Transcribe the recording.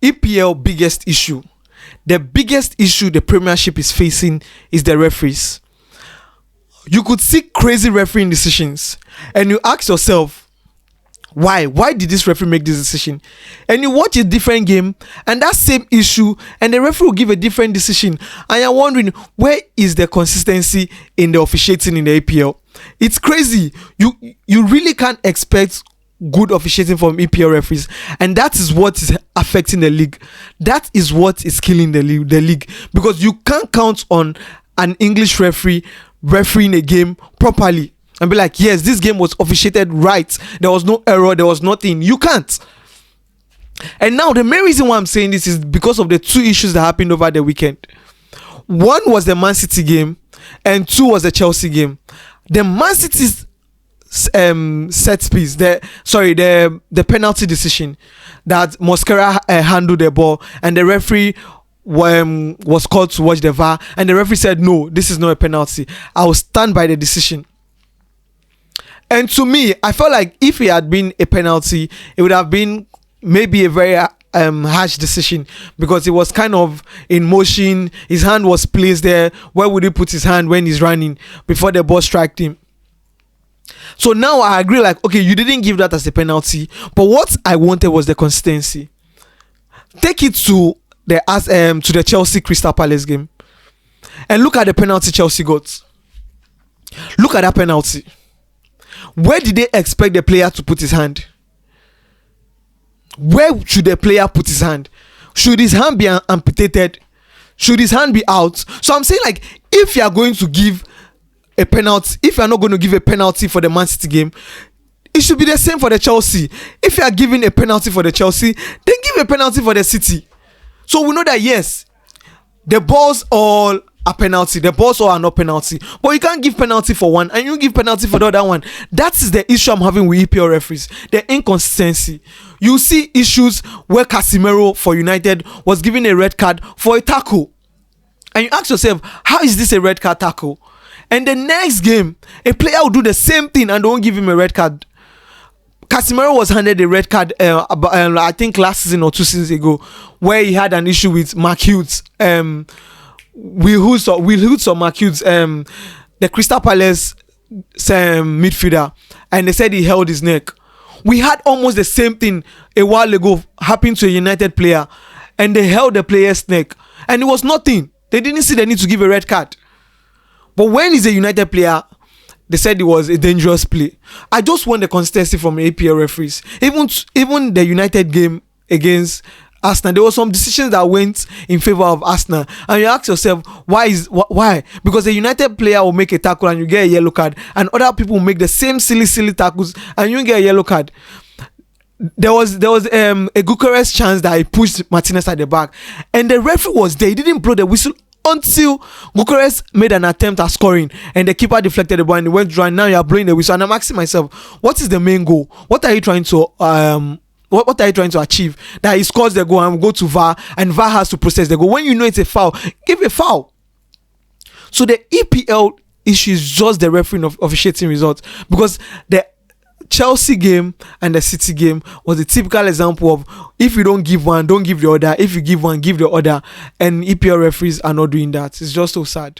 EPL biggest issue, the biggest issue the Premiership is facing is the referees. You could see crazy refereeing decisions, and you ask yourself, why did this referee make this decision? And you watch a different game and that same issue, and the referee will give a different decision, and you're wondering, where is the consistency in the officiating in the EPL? It's crazy. You really can't expect good officiating from EPL referees, and that is what is affecting the league. That is what is killing the league, because you can't count on an English referee refereeing a game properly and be like, yes, this game was officiated right, there was no error, there was nothing. You can't. And now the main reason why I'm saying this is because of the two issues that happened over the weekend. One was the Man City game, and two was the Chelsea game. The Man City's set piece, the penalty decision that Mosquera handled the ball, and the referee was called to watch the VAR, and the referee said, no, this is not a penalty, I will stand by the decision. And to me, I felt like if it had been a penalty, it would have been maybe a very harsh decision, because it was kind of in motion, his hand was placed there. Where would he put his hand when he's running before the ball struck him? So now I agree, like, okay, you didn't give that as a penalty, but what I wanted was the consistency. Take it to the Chelsea Crystal Palace game, and look at the penalty Chelsea got. Look at that penalty. Where did they expect the player to put his hand? Where should the player put his hand? Should his hand be amputated? Should his hand be out? So I'm saying, like, if you are going to give a penalty, if you are not going to give a penalty for the Man City game, it should be the same for the Chelsea. If you are giving a penalty for the Chelsea, then give a penalty for the City. So we know that, yes, the balls all are penalty, the balls all are not penalty, but you can't give penalty for one and you give penalty for the other one. That is the issue I'm having with EPL referees, the inconsistency. You see issues where Casemiro for United was given a red card for a tackle, and you ask yourself, how is this a red card tackle? And the next game, a player will do the same thing and don't give him a red card. Casemiro was handed a red card, I think last season or 2 seasons ago, where he had an issue with Mark Hughes, Will Hughes or Mark Hughes, the Crystal Palace midfielder, and they said he held his neck. We had almost the same thing a while ago happen to a United player, and they held the player's neck, and it was nothing. They didn't see the need to give a red card. But when he's a United player, they said it was a dangerous play. I just want the consistency from APL referees. Even the United game against Arsenal, there were some decisions that went in favor of Arsenal, and you ask yourself, why? Because a United player will make a tackle and you get a yellow card, and other people will make the same silly tackles and you get a yellow card. There was a Gyökeres chance that he pushed Martinez at the back, and the referee was there. He didn't blow the whistle until Gyökeres made an attempt at scoring, and the keeper deflected the ball and he went dry. Now you are blowing the whistle, and I'm asking myself, what is the main goal? What are you trying to what are you trying to achieve? That he scores the goal and go to VAR, and VAR has to process the goal. When you know it's a foul, give a foul. So the EPL issue is just the refereeing of officiating results, because the Chelsea game and the City game was a typical example of, if you don't give one, don't give the other. If you give one, give the other. And EPL referees are not doing that. It's just so sad.